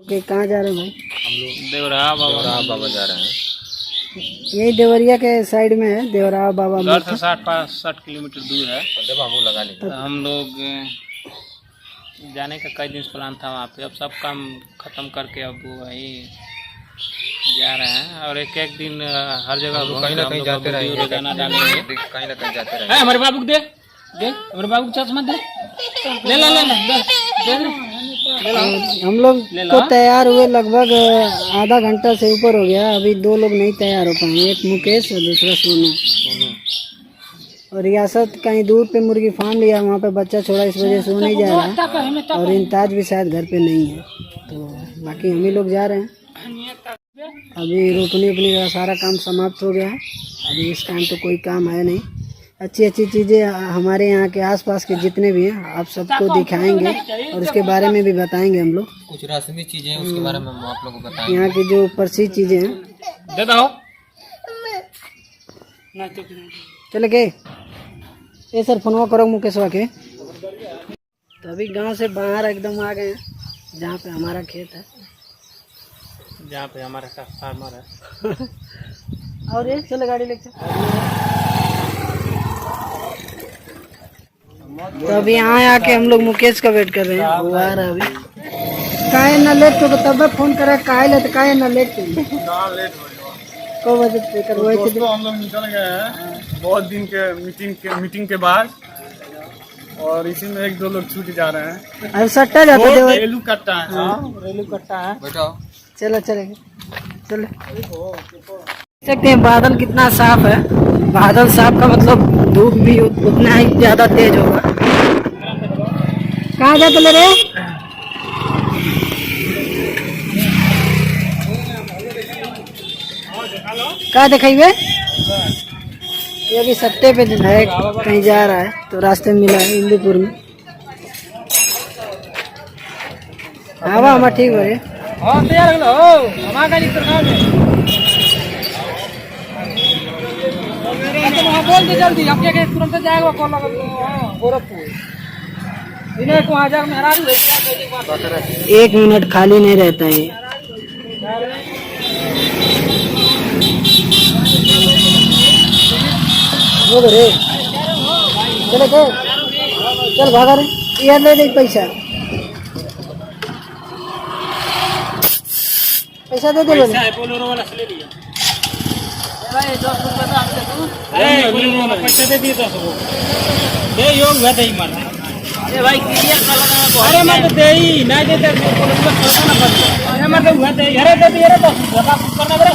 कि कहाँ जा रहे हैं भाई? हम लोग देवरा बाबा जा रहे हैं। यही देवरिया के साइड में है देवरा बाबा। घर से 60 किलोमीटर दूर है। बाबू लगा लेंगे। तो हम लोग जाने का कई दिन से प्लान था वहाँ पे। अब सब काम खत्म करके अब वही जा रहे हैं। और एक एक दिन हर जगह कहीं ना कहीं जाते रहेंगे, रोजाना डालेंगे, कहीं ना कहीं जाते रहेंगे। हमारे बाबू को दे हमारे बाबू को चश्मा दे, ले ले ले ले हम लोग तो तैयार हुए लगभग आधा घंटा से ऊपर हो गया। अभी दो लोग नहीं तैयार हो पाए, एक मुकेश और दूसरा सोनू। और रियासत कहीं दूर पे मुर्गी फार्म लिया, वहाँ पे बच्चा छोड़ा, इस वजह से वो नहीं जा रहा। और इंताज भी शायद घर पे नहीं है, तो बाकी हम ही लोग जा रहे हैं। अभी रोपनी उपनी का सारा काम समाप्त हो गया है। अभी इस टाइम तो कोई काम है नहीं। अच्छी अच्छी चीज़ें हमारे यहाँ के आसपास के जितने भी हैं आप सबको दिखाएंगे और उसके बारे में भी बताएंगे। हम लोग कुछ रस्मी चीजें हैं उसके बारे में हम आप लोगों को बताएंगे। यहाँ की जो प्रसिद्ध चीज़ें हैं। दे दो चले गए ये सर फोनवा करो मुकेशवा के। तो अभी गांव से बाहर एकदम आ गए हैं जहाँ पे हमारा खेत है, जहाँ पे हमारा फार्मर है। और ये चले गाड़ी लेके। तो अभी यहाँ आके हम लोग मुकेश का वेट कर रहे हैं, वो आ रहा है अभी। काहे ना लेट तो तब फोन करे काहे ले, तो काहे ना लेट को वजह से करवाए थे। हम लोग निकल गए हैं बहुत दिन के मीटिंग के बाद, और इसी में एक दो लोग छूट जा रहे हैं। अब सट्टा जाता है, रेलू कट्टा है। रेलू कट्टा है। चलो चलेंगे चले। सकते हैं बादल कितना साफ है। बादल साफ का मतलब धूप भी उतना ही ज्यादा तेज होगा। कहाँ जाते ले रहे? कहाँ दिखाइए? ये अभी सट्टे पे है, कहीं जा रहा है तो रास्ते में मिला है इंदुपुर में। हवा हमारा ठीक हो रही। तैयार हो हमारा गाड़ी बोल दे जल्दी, अब क्या तुरंत जाएगा कॉल लगा गोरखपुर। एक मिनट खाली नहीं रहता है। रे चलो चल भागा रे, यार ले दे पैसा दे दे। बोलेरो वाला से ले लिया भाई 10 रुपए तो आपसे दूं। बोलेरो वाला पैसा दे दिए 10 रुपए दे योग है दे मार। अरे भाई क्लियर कर लगा तो अरे मत दे ही नहीं देते बोलेरो का पैसा ना बच। अरे मत हुआ दे अरे दे दिए रे 10 रुपए आप कुछ करना बरे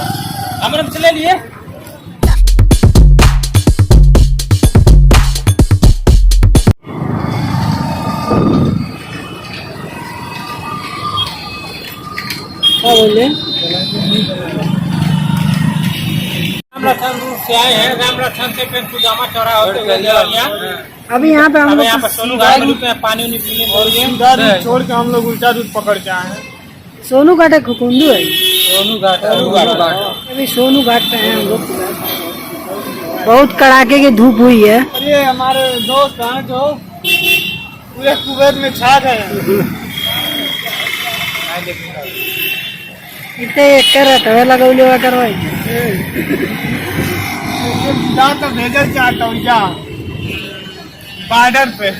हमने से ले लिए। क्या बोले? रामराथन से आए हैं, रामराथन से फिर सुदामा चौराहा होते हुए देवरिया। अभी यहाँ पे हम लोग यहाँ पर सोनू घाट में पानी उनी पीने और सीधा रूट छोड़ के हम लोग उल्टा रूट पकड़ के आए हैं। सोनू घाट है, खुकुंदू है। सोनू घाट अभी सोनू घाट पे हैं हम लोग। बहुत कड़ाके की धूप हुई है। अरे हमारे दोस्त हैं जो पूरे कुवैत में छा गए हैं। इतने कर तवे लगौले हुआ करवाई तो भेजल चाहता हूँ क्या बॉर्डर पे।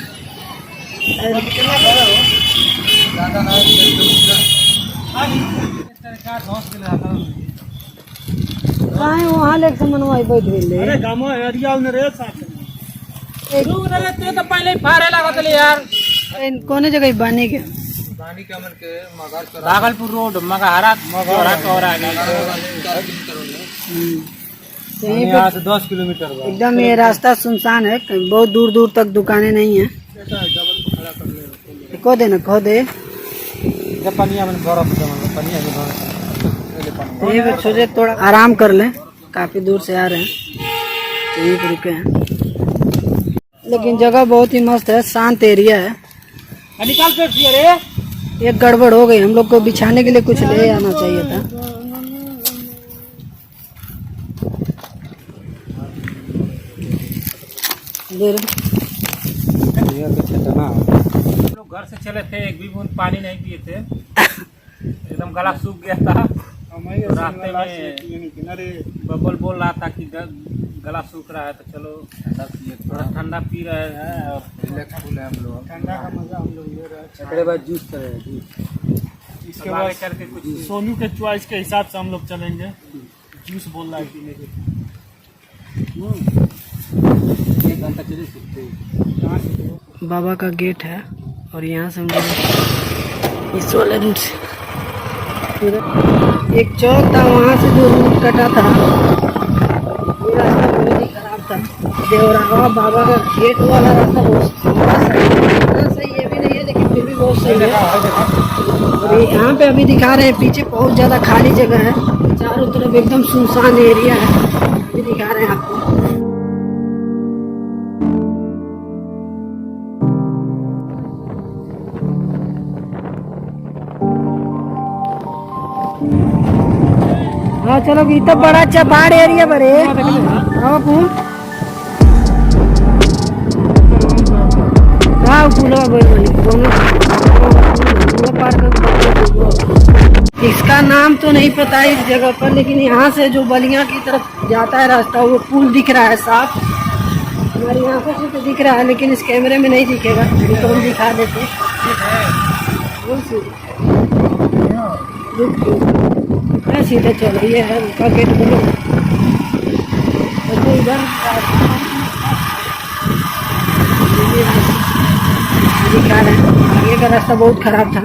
वहाँ लेके मनवाई बैठ गई। अरे गाँव एरिया में रे साथ तो पहले फारे लगा यार। कोने जगह बानी के भागलपुर रोड मगहरा यहीं से 10 किलोमीटर एकदम ये रास्ता सुनसान है, बहुत दूर दूर तक दुकानें नहीं है। कह दे ना कह दे पनिया में बर्फ यहीं पे सोचे थोड़ा आराम कर लें, काफी दूर से आ रहे हैं तो यहीं पे रुके हैं। लेकिन जगह बहुत ही मस्त है, शांत एरिया है। निकाल पेट रे। एक गड़बड़ हो गई, हम लोग को बिछाने के लिए कुछ ले आना चाहिए था। लोग घर से चले थे, एक भी बूंद पानी नहीं पिए थे। एकदम गला सूख गया था, तो रास्ते में किनारे बबल बोल रहा था कि गला सूख रहा है तो चलो थोड़ा ठंडा पी रहे हैं और रिलैक्स फुल है हम लोग। ठंडा का मजा हम लोग ले रहे हैं। अगले बार जूस करें। इसके बाद करके कुछ सोनू के चॉइस के हिसाब से हम लोग चलेंगे। जूस बोल रहा है पीने के। 1 घंटा चले सकते। बाबा का गेट है और यहाँ से हम लोग इस वाले रूट से एक चौक था, वहाँ से जो रूट कटा था ये रास्ता बहुत ही खराब था। देवरावा बाबा का गेट वाला रास्ता बहुत सही है, इतना सही ये भी नहीं है लेकिन फिर भी बहुत सही है। और यहाँ पे अभी दिखा रहे हैं पीछे बहुत ज़्यादा खाली जगह है, चारों तरफ एकदम सुनसान एरिया है। अभी दिखा रहे हैं आपको। हाँ चलो कि इतना बड़ा चबाड़ एरिया बड़े इसका नाम तो नहीं पता इस जगह पर, लेकिन यहाँ से जो बलिया की तरफ जाता है रास्ता वो पुल दिख रहा है साफ। हमारी आंखों से तो दिख रहा है लेकिन इस कैमरे में नहीं दिखेगा, तो हम दिखा देते। सीधे चलो, ये है उनका गेट बोलो। तो इधर दिखा रहे हैं आगे का रास्ता बहुत खराब था।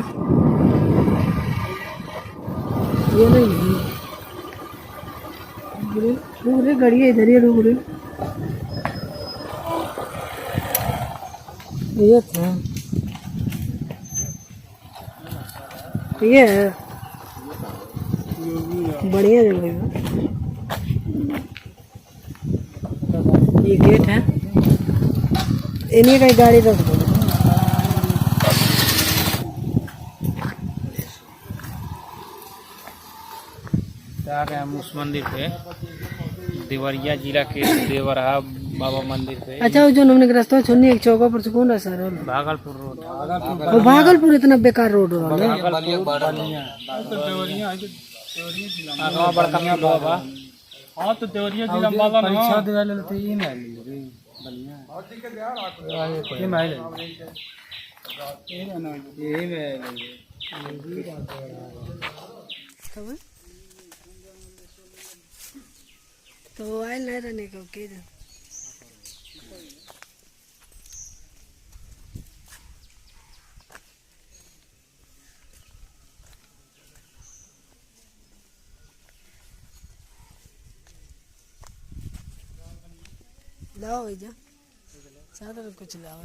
ये नहीं पूरे गाड़ी इधर ही रुक रहे। ये था ये है बढ़िया जगह है। ये गेट है, इन्हीं का गाड़ी रख दो। आ गए हम उस मंदिर पे, देवरिया जिला के देवरहा बाबा मंदिर पे। अच्छा वो जो हमने रास्ता छोड़नी एक चौका पर से कौन रास्ता है? भागलपुर रोड। वो भागलपुर इतना बेकार रोड हो रहा है। बड़का बाबा। हाँ तो देवरिया जिला बाबा ना परीक्षा दे वाले तो ये ना ले रे बलिया ये माइल ये में तो मोबाइल नहीं रहने का के लाओ जा सादा कुछ लाओ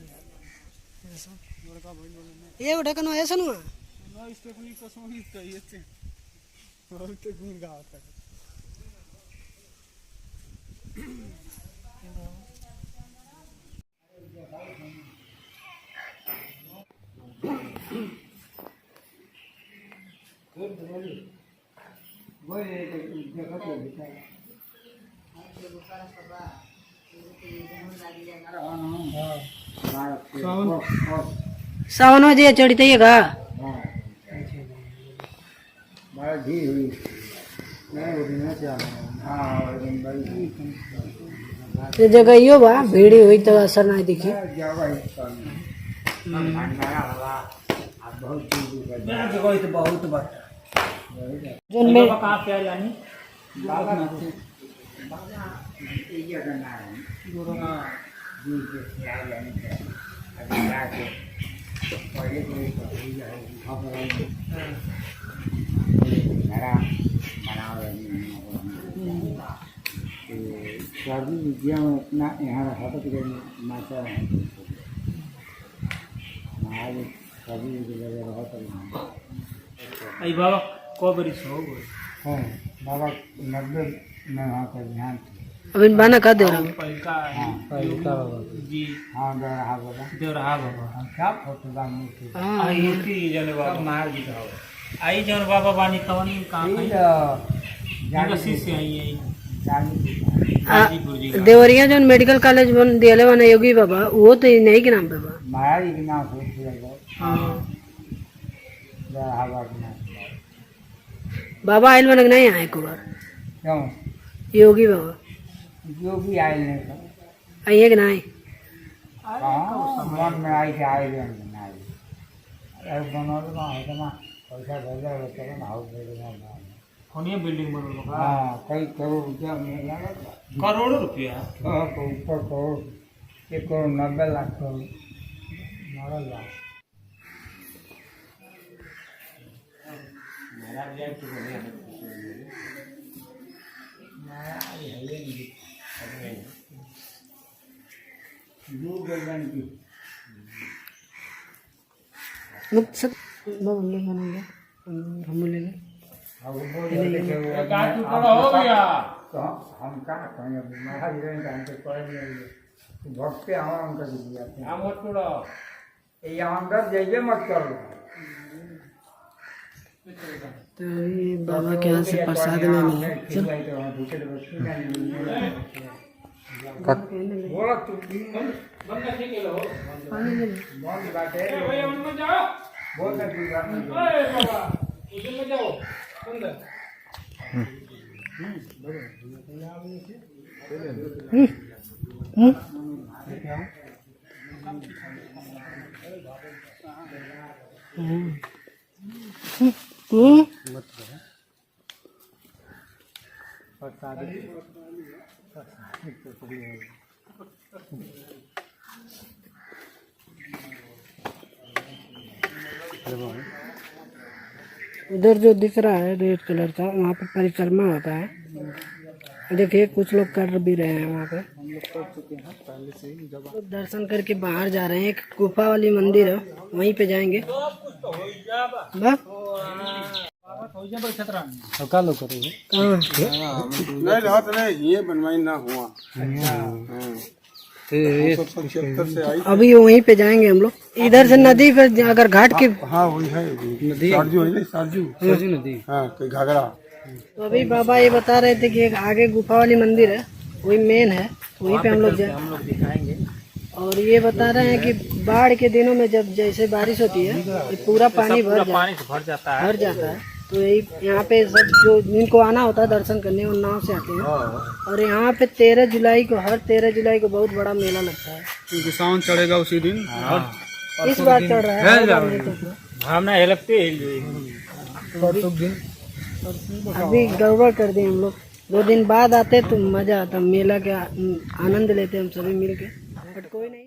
ये उठा कनो ऐसा नुआ ना इसके कोई कसम ही चाहिए थे बहुत गुण गाता है। सावन में जे चढ़ते है का ये जगह यो बा भीड़ी हुई तो असर नहीं दिखी। जो में कहाँ पे है यानी शादी विद्या में अपना यहाँ रखा था कि माता महाराज शादी जगह रहा था आई बाबा को बरिस हो गए हाँ बाबा 90 में वहाँ का ध्यान अब इन बाना का दे रहा हूँ पहलका जी हाँ रहा बाबा देवरहा बाबा क्या फोटो बा मूर्ति आई मूर्ति जने बाबा महाराज जी का हो आई जन बाबा बानी कवन कहाँ जानी शिष्य आई आई जानी गाजीपुर जी का देवरिया जो मेडिकल कॉलेज बन दिया वाला योगी बाबा वो तो नहीं के नाम पे बा महाराज जी के नाम से रहा बाबा के नाम बाबा आयल बनक नहीं आए को बार क्यों योगी बाबा जो भी आए नहीं तो आइए कि नहीं हाँ मन में आई के आए भी नहीं आई अरे बनोगे ना है ना पैसा भेजा होता है ना हाउस भेजा ना कोनी बिल्डिंग बनल बा हाँ कई करोड़ रुपया मिल जाएगा करोड़ों रुपया हाँ तो ऊपर करोड़ 1,90,00,000 करोड़ 9 लाख मुख सब बाबा ले बनेंगे हम ले ले अब वो बोलते कि वो हो गया तो हम क्या करेंगे महाराज रहेंगे हम तो करेंगे भक्त पे हमारा उनका दिया हम मत तोड़ो ये अंदर जाइए मत करो तो अभी बाबा के यहाँ से प्रसाद लेना है चल बोला तू बंद ठीक है लो पानी ले ले बंद बाटे भैया मन में जाओ बोल ना तू बात नहीं ओए बाबा उधर में जाओ अंदर उधर जो दिख रहा है रेड कलर का वहाँ पे परिक्रमा होता है देखिए कुछ लोग कर भी रहे हैं वहाँ पे लोग दर्शन करके बाहर जा रहे हैं एक गुफा वाली मंदिर है वहीं पे जाएंगे बा कहाँ नहीं रहा तो नहीं ये बनवाई ना हुआ 1975 से आई अभी वहीं पे जाएंगे हम लोग इधर से नदी पे अगर घाट के हाँ वही है नदी सरजू है ना सरजू नदी हाँ कोई घाघरा तो अभी बाबा ये बता रहे थे कि एक आगे गुफा वाली मंदिर है वही मेन है वहीं पे हम लोग दिखाएंगे और ये बता रहे हैं कि बाढ़ के दिनों में जब जैसे बारिश होती है ये पूरा पानी भर जाता है तो यही यहाँ पे सब जो जिनको आना होता है दर्शन करने वो नाव से आते हैं और यहाँ पे 13 जुलाई को हर 13 जुलाई को बहुत बड़ा मेला लगता है क्योंकि सावन चढ़ेगा उसी दिन इस बार चढ़ रहा है भावना है लगती अभी गड़बड़ कर दिए हम लोग 2 दिन बाद आते तो मजा आता मेला के आनंद लेते हम सभी मिल के बट कोई नहीं।